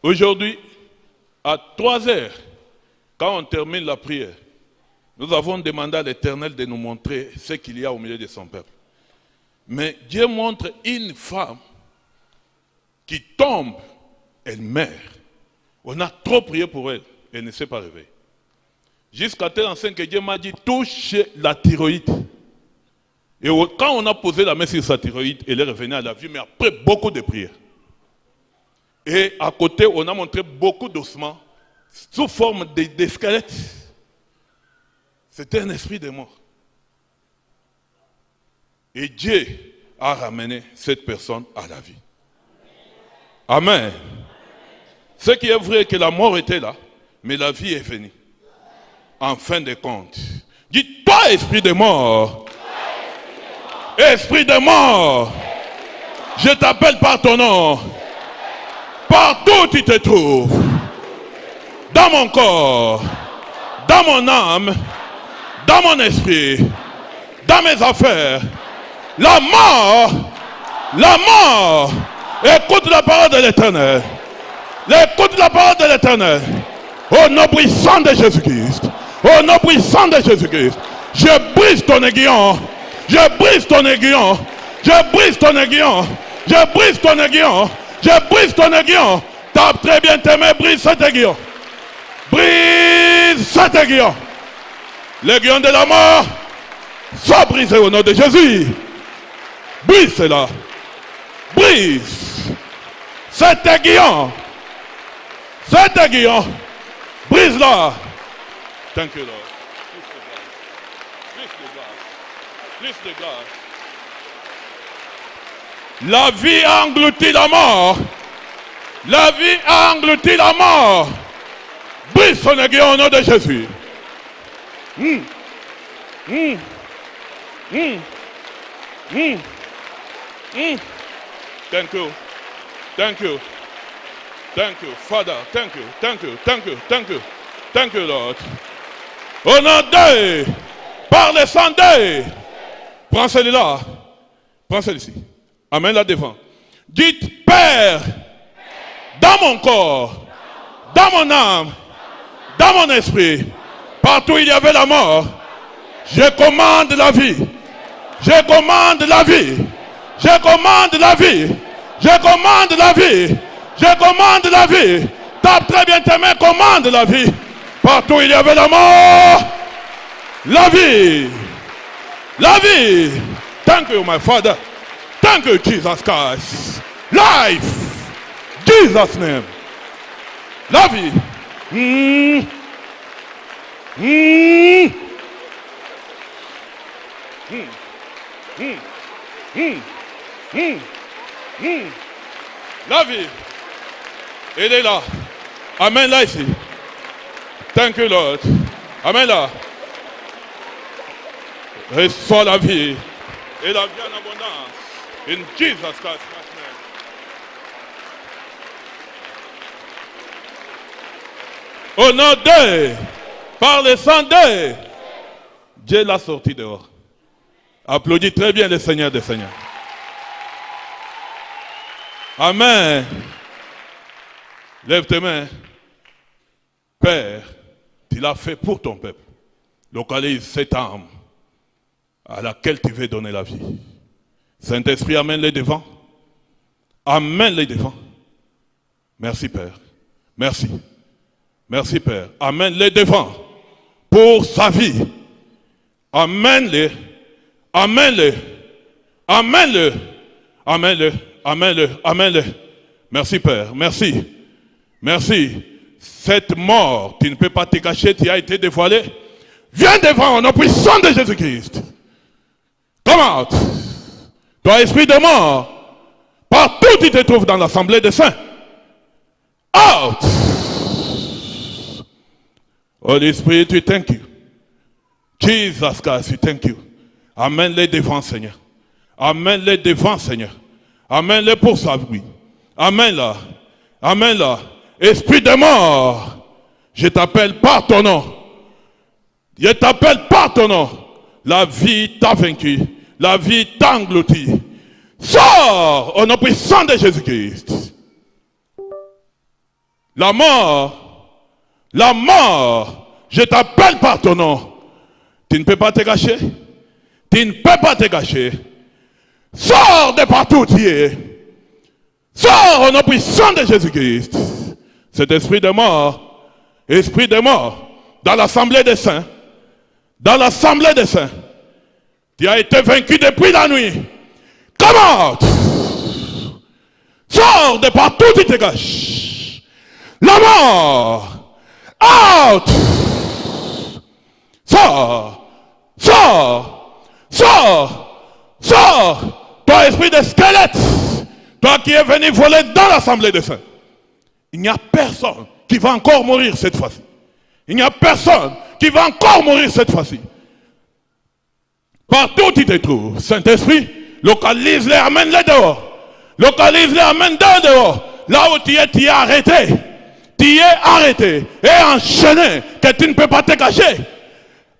Aujourd'hui, à 3 heures, quand on termine la prière, nous avons demandé à l'Éternel de nous montrer ce qu'il y a au milieu de son peuple. Mais Dieu montre une femme qui tombe, elle meurt. On a trop prié pour elle, elle ne s'est pas réveillée. Jusqu'à tel enseigne que Dieu m'a dit, touche la thyroïde. Et quand on a posé la main sur sa thyroïde, elle est revenue à la vie, mais après beaucoup de prières. Et à côté, on a montré beaucoup d'ossements sous forme de squelettes. C'était un esprit de mort. Et Dieu a ramené cette personne à la vie. Amen. Ce qui est vrai que la mort était là, mais la vie est venue. En fin de compte. Dis, toi, esprit de mort. Esprit de mort. Je t'appelle par ton nom. Partout où tu te trouves. Dans mon corps. Dans mon âme. Dans mon esprit. Dans mes affaires. La mort. La mort. Écoute la parole de l'Éternel. Écoute la parole de l'Éternel. Au nom puissant de Jésus-Christ. Au nom puissant de Jésus-Christ. Je brise ton aiguillon. Je brise ton aiguillon. Je brise ton aiguillon. Je brise ton aiguillon. Je brise ton aiguillon. Tape très bien tes mains. Brise cet aiguillon. Brise cet aiguillon. L'aiguillon de la mort. Soit brisé au nom de Jésus. Brise cela. Brise cet aiguillon. Cet aiguillon. Brise-la. Thank you, Lord. Plus de grâce. La vie a englouti la mort. La vie a englouti la mort. Brise son aiguillon au nom de Jésus. Thank you. Thank you. Thank you, Father. Thank you. Thank you. Thank you. Thank you. Thank you, Lord. Au nom d'eux, par le sang d'eux, prends celui-là. Prends celui-ci. Amène-la devant. Dites, Père, dans mon corps, dans mon âme, dans mon esprit, partout où il y avait la mort, je commande la vie. Je commande la vie. Je commande la vie. Je commande la vie. Je commande la vie. Tape très bien tes mains, commande la vie. Partout où il y avait la mort, la vie. La vie. Thank you, my Father. Thank you, Jesus Christ. Life. Jesus' name. La vie. La vie. Elle est là. Amène-la ici. Thank you, Lord. Amène-la. Reçois la vie. Et la vie en abondance. In Jesus Christ's name. Au nom d'eux, par le sang d'eux, Dieu l'a sorti dehors. Applaudis très bien le Seigneur des Seigneurs. Amen. Lève tes mains. Père, tu l'as fait pour ton peuple. Localise cette âme à laquelle tu veux donner la vie. Saint-Esprit, amène-les devant. Amène-les devant. Merci, Père. Merci. Merci, Père. Amène-les devant pour sa vie. Amène-les. Amène-les. Amène-les. Amène-les. Amène-les. Amène-les. Merci, Père. Merci. Merci. Cette mort, tu ne peux pas te cacher, tu as été dévoilé. Viens devant, au nom puissant de Jésus-Christ. Come out. Toi, esprit de mort, partout où tu te trouves dans l'assemblée des saints. Out. Holy Spirit, we thank you. Jesus Christ, we thank you. Amène-les devant, Seigneur. Amène-les devant, Seigneur. Amène-les pour sa vie. Amène-la. Amène-la. Esprit de mort, je t'appelle par ton nom. Je t'appelle par ton nom. La vie t'a vaincu. La vie t'a englouti. Sors au nom puissant de Jésus-Christ. La mort, je t'appelle par ton nom. Tu ne peux pas te cacher. Tu ne peux pas te cacher. Sors de partout où tu es. Sors au nom puissant de Jésus-Christ. Cet esprit de mort, dans l'assemblée des saints, tu as été vaincu depuis la nuit. Comment? Sors de partout où tu te caches. La mort, out! Sors! Toi, esprit de squelette, toi qui es venu voler dans l'assemblée des saints. Il n'y a personne qui va encore mourir cette fois-ci. Il n'y a personne qui va encore mourir cette fois-ci. Partout où tu te trouves, Saint-Esprit, localise-les, amène-les dehors. Localise-les, amène-les dehors. Là où tu es arrêté. Tu es arrêté et enchaîné, que tu ne peux pas te cacher.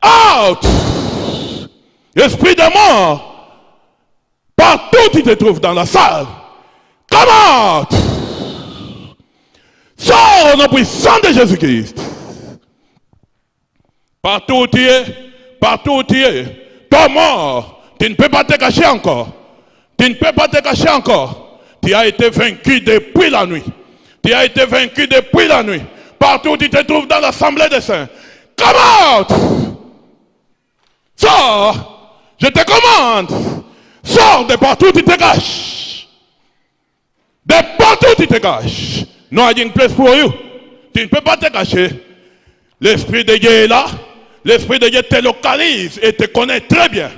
Out! Esprit de mort, partout où tu te trouves dans la salle, come out! Sors au nom puissant de Jésus-Christ. Partout où tu es, toi mort, tu ne peux pas te cacher encore. Tu as été vaincu depuis la nuit. Partout où tu te trouves dans l'assemblée des saints, come out! Sors! Je te commande! Sors de partout où tu te caches! De partout où tu te caches! No hiding place for you. Tu ne peux pas te cacher. L'Esprit de Dieu est là. L'Esprit de Dieu te localise et te connaît très bien.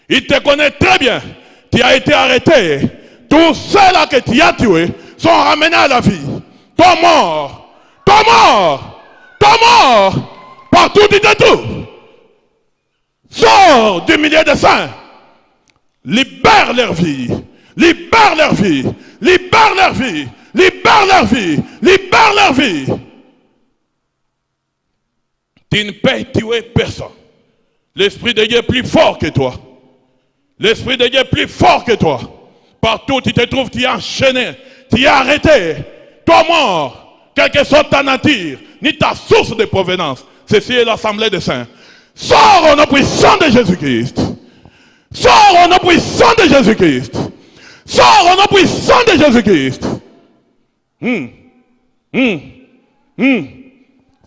Il te connaît très bien. Tu as été arrêté. Tous ceux-là que tu as tués sont ramenés à la vie. Toi mort. Partout où tu te trouves. Sors du milieu des saints. Libère leur vie. Tu ne peux tuer personne. L'Esprit de Dieu est plus fort que toi. Partout où tu te trouves, tu es enchaîné, tu es arrêté. Toi mort, quelle que soit ta nature, ni ta source de provenance. Ceci est l'assemblée des saints. Sors au nom puissant de Jésus-Christ.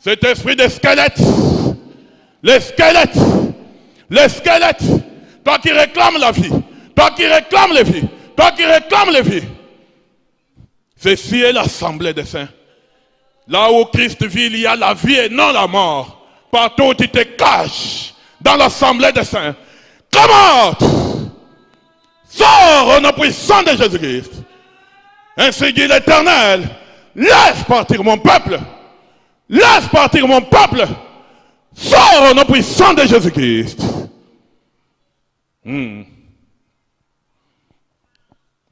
Cet esprit de squelette, les squelettes, toi qui réclames la vie, toi qui réclames les vies. Ceci est l'assemblée des saints. Là où Christ vit, il y a la vie et non la mort. Partout où tu te caches, dans l'assemblée des saints, come out! Sors au nom puissant de Jésus-Christ. Ainsi dit l'Éternel, laisse partir mon peuple. Sors au nom puissant de Jésus-Christ.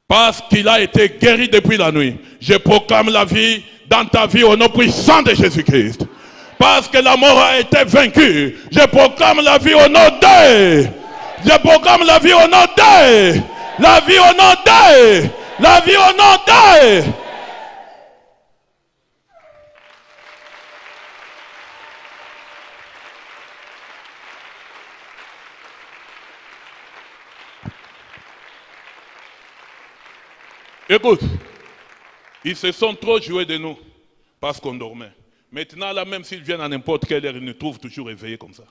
Parce qu'il a été guéri depuis la nuit, je proclame la vie dans ta vie au nom puissant de Jésus-Christ. Parce que la mort a été vaincue, je proclame la vie au nom de... La vie au nom de... Écoute, ils se sont trop joués de nous parce qu'on dormait. Maintenant, là, même s'ils viennent à n'importe quelle heure, ils nous trouvent toujours éveillés comme ça.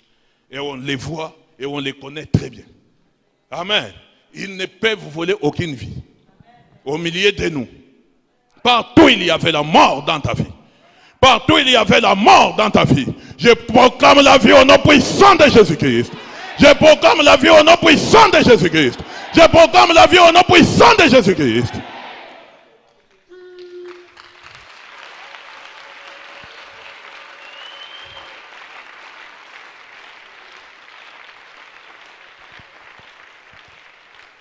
Et on les voit et on les connaît très bien. Amen. Ils ne peuvent voler aucune vie. Au milieu de nous. Partout il y avait la mort dans ta vie. Je proclame la vie au nom puissant de Jésus-Christ.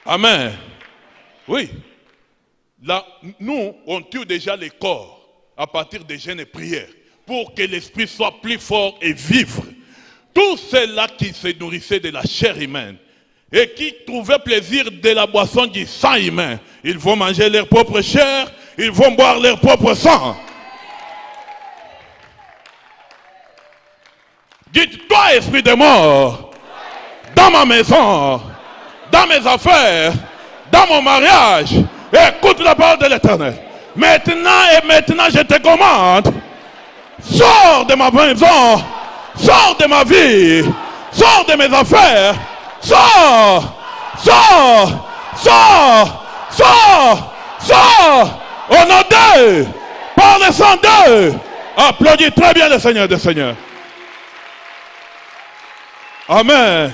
Amen. Oui. Là, nous, on tue déjà les corps à partir des jeûnes et prières pour que l'esprit soit plus fort et vivre. Tous ceux-là qui se nourrissaient de la chair humaine et qui trouvaient plaisir de la boisson du sang humain, ils vont manger leur propre chair, ils vont boire leur propre sang. Dites, toi, esprit de mort, dans ma maison, dans mes affaires, dans mon mariage, écoute la parole de l'Éternel. Maintenant, je te commande, sors de ma maison, sors de ma vie, sors de mes affaires, sors, sors, sors, sors, sors, au nom d'eux, par le sang d'eux. Applaudis très bien le Seigneur des Seigneurs. Amen.